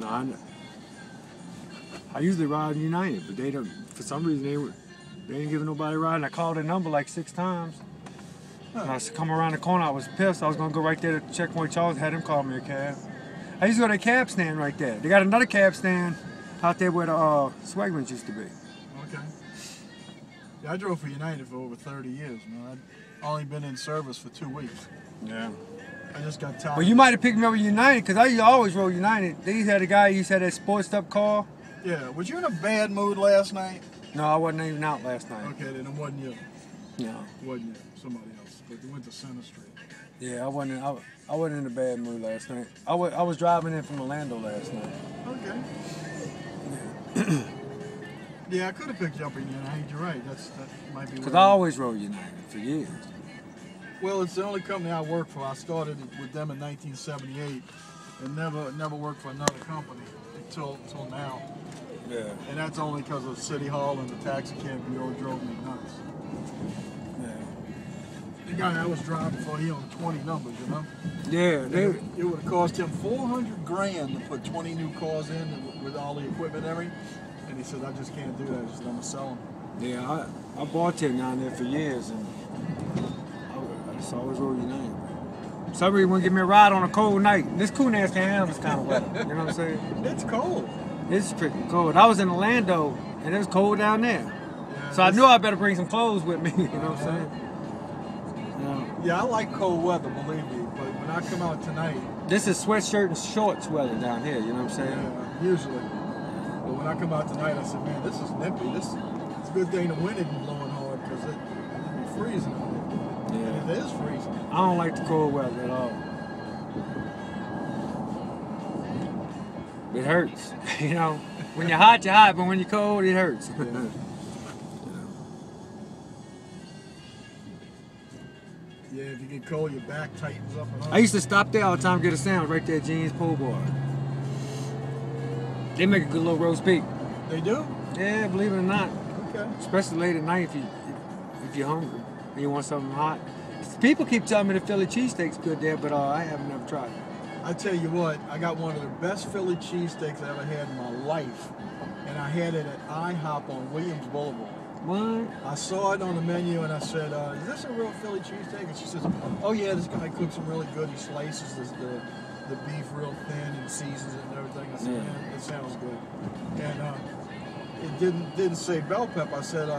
No, I usually ride United, but they don't. For some reason, they ain't giving nobody a ride. And I called their number like 6 times. And I was coming around the corner. I was pissed. I was gonna go right there to Checkpoint Charles. Had him call me a cab. I used to go to the cab stand right there. They got another cab stand out there where the Swagmans used to be. Okay. Yeah, I drove for United for over 30 years, man. I'd only been in service for 2 weeks. Yeah. I just got tired. Well, you might have picked me over United, because I always rode United. They used to have a guy who used to have that sports up car. Yeah. Was you in a bad mood last night? No, I wasn't even out last night. Okay, then it wasn't you. No. It wasn't you. Somebody else. But you went to Center Street. Yeah, I wasn't in a bad mood last night. I was driving in from Orlando last night. Okay. Yeah. Yeah, I could have picked you up in United. You're right. That might be. Because I always rode United for years. Well, it's the only company I worked for. I started with them in 1978 and never worked for another company until now. Yeah. And that's only because of City Hall and the taxi cab bureau drove me nuts. Yeah. The guy I was driving for, he owned 20 numbers, you know? Yeah. It would have cost him $400 grand to put 20 new cars in with all the equipment and everything. And he said, I just can't do that. I just I'm going to sell them. Yeah, I bartended down there for years, and I just always rode United. Somebody wouldn't give me a ride on a cold night. This cool ass can't handle this kind of weather. You know what I'm saying? It's cold. It's pretty cold. I was in Orlando, and it was cold down there. Yeah, so I knew I better bring some clothes with me. You know what I'm saying? Yeah, I like cold weather, believe me. But when I come out tonight, this is sweatshirt and shorts weather down here. You know what I'm saying? Yeah, usually. But when I come out tonight, I said, man, this is nippy. It's a good thing the wind isn't blowing hard because it'd be freezing out there. Yeah. And it is freezing. I don't like the cold weather at all. It hurts. You know, when you're hot, but when you're cold, it hurts. Yeah. Yeah, if you get cold, your back tightens up. I used to stop there all the time to get a sandwich right there at Jean's Poboys. They make a good little roast beef. They do? Yeah, believe it or not. Okay. Especially late at night if you're hungry and you want something hot. People keep telling me the Philly cheesesteak's good there, but I haven't never tried it. I tell you what, I got one of the best Philly cheesesteaks I ever had in my life, and I had it at IHOP on Williams Boulevard. What? I saw it on the menu and I said, is this a real Philly cheesesteak? And she says, oh yeah, this guy cooks them really good. He slices the beef real thin and seasons it and everything. I said, Yeah. man, it sounds good. And it didn't say bell pepper. I said,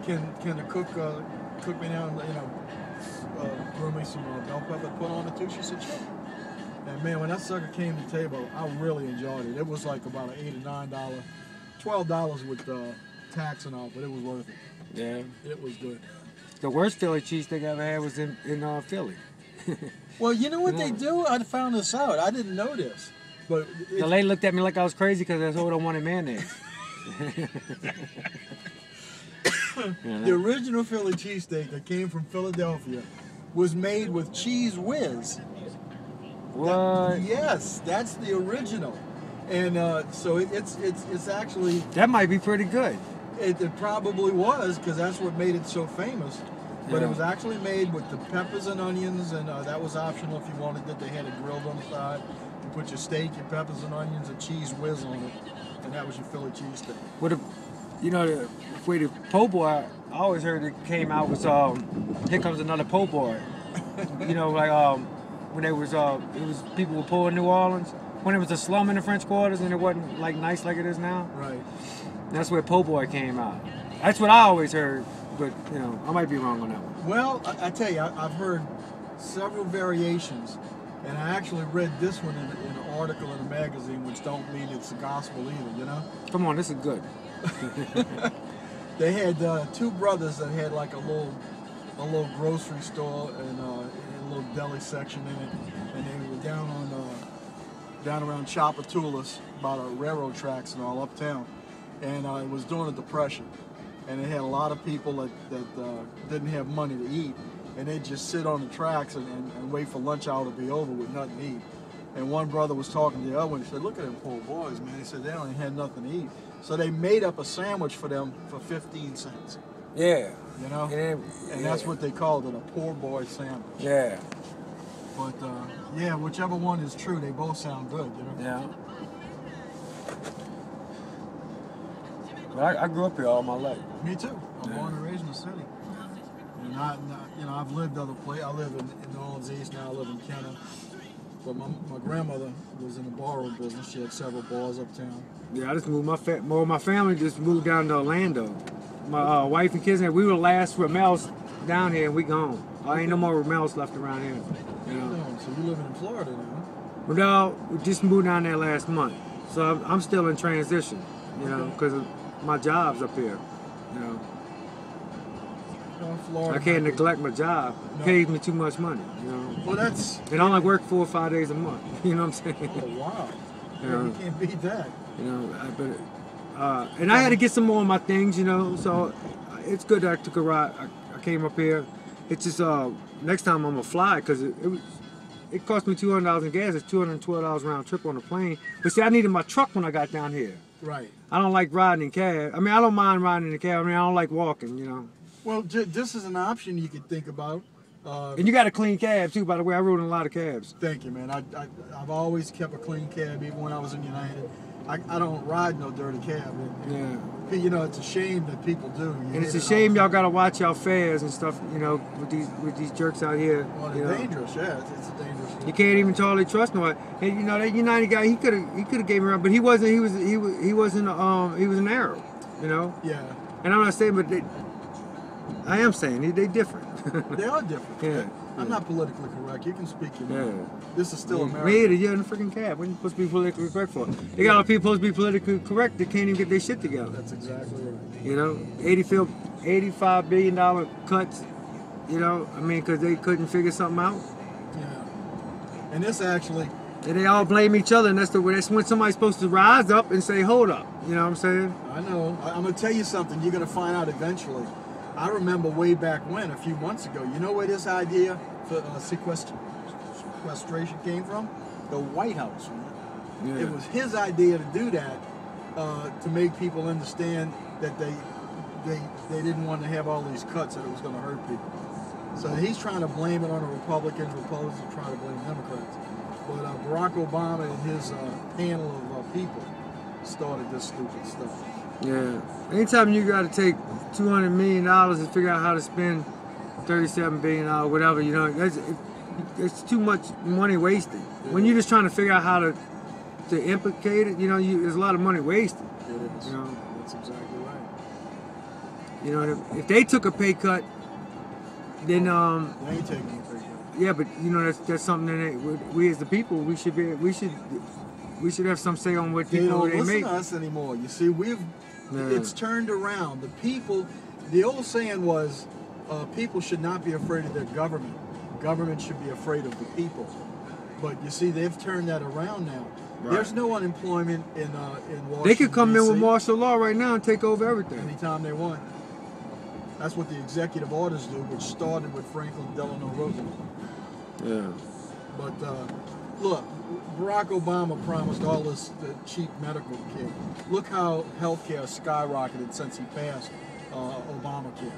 can the cook cook me down, brew me some bell pepper to put on it too? She said, sure. And man, when that sucker came to the table, I really enjoyed it. It was like about an $8 or $9, $12 with tax and all, but it was worth it. Yeah. It was good. The worst Philly cheesesteak I ever had was in Philly. Well, you know what they do? I found this out. I didn't know this. But the lady looked at me like I was crazy because I told her I wanted mayonnaise. The original Philly cheesesteak that came from Philadelphia was made with Cheese Whiz. What? Yes, that's the original. And so it's actually... That might be pretty good. It probably was, because that's what made it so famous. But it was actually made with the peppers and onions, and that was optional if you wanted it. They had it grilled on the side. You put your steak, your peppers and onions, and Cheese Whiz on it, and that was your Philly cheesesteak. Well, the way the po' boy, I always heard it came out was Here Comes Another Po' Boy. When it was people were poor in New Orleans, when it was a slum in the French Quarters and it wasn't like nice like it is now. Right. That's where Po' Boy came out. That's what I always heard, but I might be wrong on that one. Well, I tell you, I've heard several variations, and I actually read this one in an article in a magazine, which don't mean it's the gospel either, you know? Come on, this is good. They had 2 brothers that had like a little grocery store and a little deli section in it, and they were down around Chapatulas, by the railroad tracks and all uptown, and it was during the Depression, and they had a lot of people that didn't have money to eat, and they'd just sit on the tracks and wait for lunch hour to be over with nothing to eat. And one brother was talking to the other one. He said, look at them poor boys, man. He said, they only had nothing to eat. So they made up a sandwich for them for 15 cents. Yeah. You know? And that's what they called it, a poor boy sandwich. Yeah. But, yeah, whichever one is true, they both sound good, you know? Yeah. But I grew up here all my life. Me too. I'm born and raised in the city. And I've lived other places. I live in New Orleans East now. I live in Kenner. But my grandmother was in the barroom business. She had several bars uptown. Yeah, I just moved my family just moved down to Orlando. My wife and kids, we were the last Remels down here, and we gone. Ain't no more Remels left around here. You know. No, so you living in Florida now? Well, no, we just moved down there last month. So I'm still in transition, you know, because my job's up here, you know. Florida, I can't neglect my job. It pays me too much money, you know. Well, that's... And I only work 4 or 5 days a month, you know what I'm saying? Oh, wow. You know, you can't beat that. You know, and I had to get some more of my things, you know, so it's good that I took a ride. I came up here. It's just, next time I'm going to fly, because it cost me $200 in gas. It's $212 round trip on the plane. But see, I needed my truck when I got down here. Right. I don't like riding in cab. I mean, I don't mind riding in a cab. I mean, I don't like walking, you know. Well, this is an option you could think about. And you got a clean cab, too, by the way. I rode in a lot of cabs. Thank you, man. I've always kept a clean cab, even when I was in United. I don't ride no dirty cab. Yeah. You know, it's a shame that people do. And it's a shame y'all got to watch y'all fares and stuff, you know, with these jerks out here. Well, they're dangerous, yeah. It's a dangerous thing. You can't even totally trust nobody. And, you know, that United guy, he could have gave me around, but he wasn't an Arab, you know? Yeah. And I'm not saying, but I am saying they different. They are different. Yeah. I'm not politically correct. You can speak your mind. This is still America. Me either. You're in the freaking cab. What are you supposed to be politically correct for? They got a lot of people supposed to be politically correct that can't even get their shit together. That's exactly right. You know, $85 billion cuts, you know, I mean, because they couldn't figure something out. Yeah. And this actually... And they all blame each other, and that's when somebody's supposed to rise up and say, hold up. You know what I'm saying? I know. I'm going to tell you something you're going to find out eventually. I remember way back when, a few months ago, you know where this idea for sequestration came from? The White House. Right? Yeah. It was his idea to do that to make people understand that they didn't want to have all these cuts, that it was going to hurt people. So he's trying to blame it on the Republicans. Republicans are trying to blame Democrats. But Barack Obama and his panel of people started this stupid stuff. Yeah. Anytime you got to take $200 million and figure out how to spend $37 billion, whatever, you know, it's too much money wasted. When you're just trying to figure out how to implicate it, you know, there's a lot of money wasted. It is. You know? That's exactly right. You know, if they took a pay cut, then they ain't taking a pay cut. Yeah, but you know that's something that we as the people we should have some say on what people they make. Listen to us anymore. You see, it's turned around. The people, the old saying was, people should not be afraid of their government. Government should be afraid of the people. But you see, they've turned that around now. Right. There's no unemployment in Washington. They could come in with martial law right now and take over everything anytime they want. That's what the executive orders do, which started with Franklin Delano Roosevelt. Yeah. But look, Barack Obama promised all this cheap medical care. Look how healthcare skyrocketed since he passed Obamacare.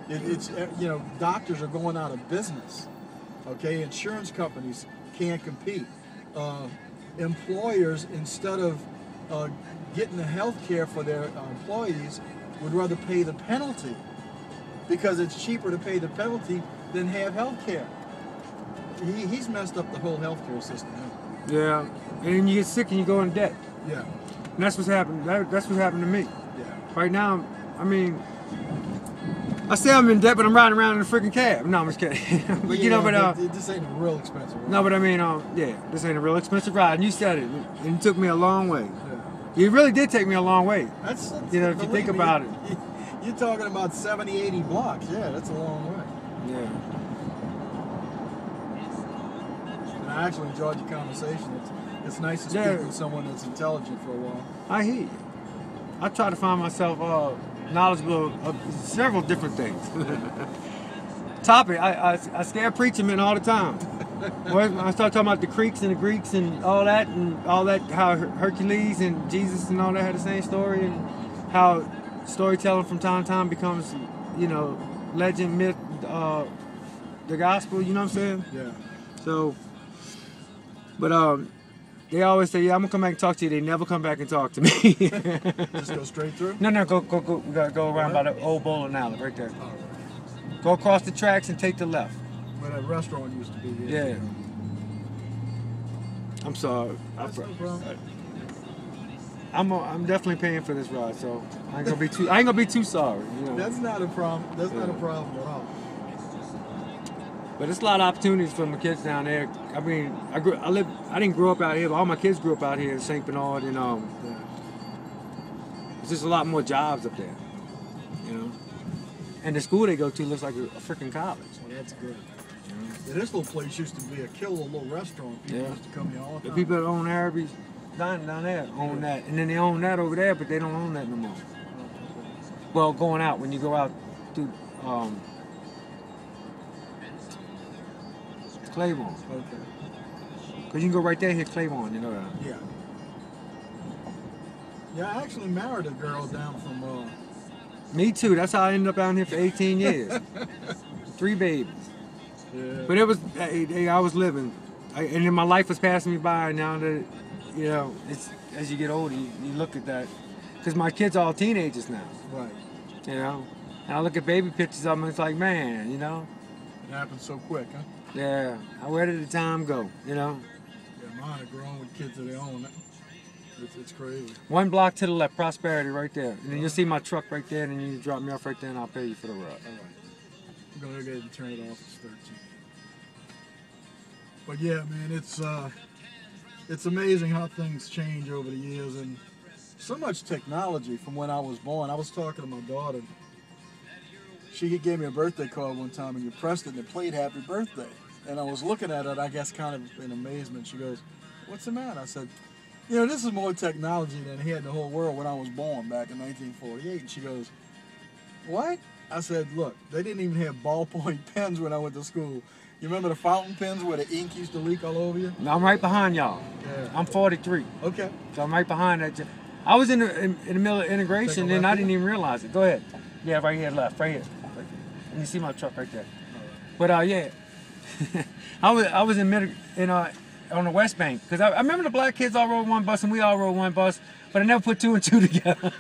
It's you know, doctors are going out of business. Okay, insurance companies can't compete. Employers, instead of getting the health care for their employees, would rather pay the penalty because it's cheaper to pay the penalty than have health care. He's messed up the whole healthcare system. Yeah, and then you get sick and you go in debt. Yeah, and that's what's happened. That's what happened to me. Yeah. Right now, I mean, I say I'm in debt, but I'm riding around in a freaking cab. No, I'm just kidding. But yeah, you know, but this ain't a real expensive ride. No, but I mean, yeah, this ain't a real expensive ride. And you said it, and it took me a long way. Yeah. It really did take me a long way. That's you know, if you think about it. You're talking about 70, 80 blocks. Yeah, that's a long way. Yeah. I actually enjoyed your conversation. It's nice to speak with someone that's intelligent for a while. I hear you. I try to find myself knowledgeable of several different things. Topic, I scare preaching men all the time. When I start talking about the Creeks and the Greeks and all that, how Hercules and Jesus and all that had the same story, and how storytelling from time to time becomes, you know, legend, myth, the gospel, you know what I'm saying? Yeah. So, but They always say, yeah, I'm gonna come back and talk to you. They never come back and talk to me. Just go straight through? No, go. We gotta go around by the old bowling alley right there. All right. Go across the tracks and take the left. Where that restaurant used to be. Yeah. I'm sorry. That's no problem. I'm definitely paying for this ride, so I ain't gonna be too sorry. You know? That's not a problem. That's not a problem at all. But it's a lot of opportunities for my kids down there. I mean, I didn't grow up out here, but all my kids grew up out here in St. Bernard, and there's just a lot more jobs up there, you know. And the school they go to looks like a freaking college. Well, that's good. Yeah, this little place used to be a killer little restaurant. People used to come here all the The time. people that own Arabi's down there own that, and then they own that over there, but they don't own that no more. Well, going out when you go out to Claiborne. Okay. Cause you can go right there and hit Claiborne, you know that. Yeah. Yeah, I actually married a girl down from. Me too. That's how I ended up down here for 18 years. 3 babies. Yeah. But it was, I was living, and then my life was passing me by. And now that, you know, it's as you get older, you look at that, because my kids are all teenagers now. Right. You know, and I look at baby pictures of them, and it's like, man, you know. It happened so quick, huh? Yeah. Where did the time go? You know. Yeah, mine are grown with kids of their own. It's crazy. 1 block to the left, Prosperity, right there, and then you'll see my truck right there, and then you drop me off right there, and I'll pay you for the ride. All right. I'm gonna go ahead and turn it off. It's 13. But yeah, man, it's amazing how things change over the years, and so much technology from when I was born. I was talking to my daughter. She gave me a birthday card one time, and you pressed it, and it played Happy Birthday. And I was looking at it, I guess, kind of in amazement. She goes, "What's the matter?" I said, "You know, this is more technology than he had in the whole world when I was born back in 1948." And she goes, "What?" I said, "Look, they didn't even have ballpoint pens when I went to school. You remember the fountain pens where the ink used to leak all over you?" I'm right behind y'all. Yeah. I'm 43. Okay. So I'm right behind that. I was in the middle of integration, and I didn't even realize it. Go ahead. Yeah, right here, left, right here. And you see my truck right there. But yeah, I was in on the West Bank, because I remember the black kids all rode one bus and we all rode one bus, but I never put 2 and 2 together.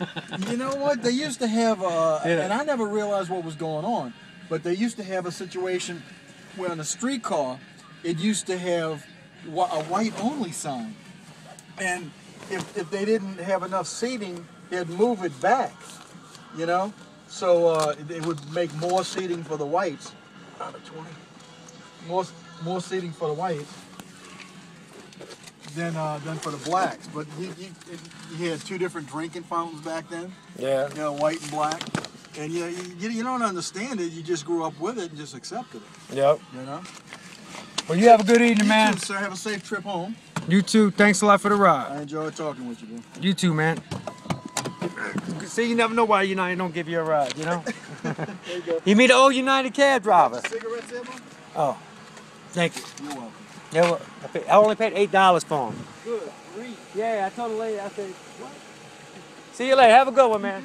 You know what? They used to have, and I never realized what was going on, but they used to have a situation where on a streetcar, it used to have a white-only sign. And if they didn't have enough seating, they'd move it back, you know? So it would make more seating for the whites. Out of 20. More seating for the whites than for the blacks. But you had 2 different drinking fountains back then. Yeah. You know, white and black. And you don't understand it. You just grew up with it and just accepted it. Yep. You know. Well, you have a good evening, man. You too, sir. Have a safe trip home. You too. Thanks a lot for the ride. I enjoyed talking with you, bro. You too, man. See, you never know why United don't give you a ride, you know? There you go. You meet an old United cab driver. Cigarettes, Emma? Oh, thank you. You're welcome. Yeah, well, I only paid $8 for them. Good. Read. Yeah, I told the lady, I said, what? See you later. Have a good one, man.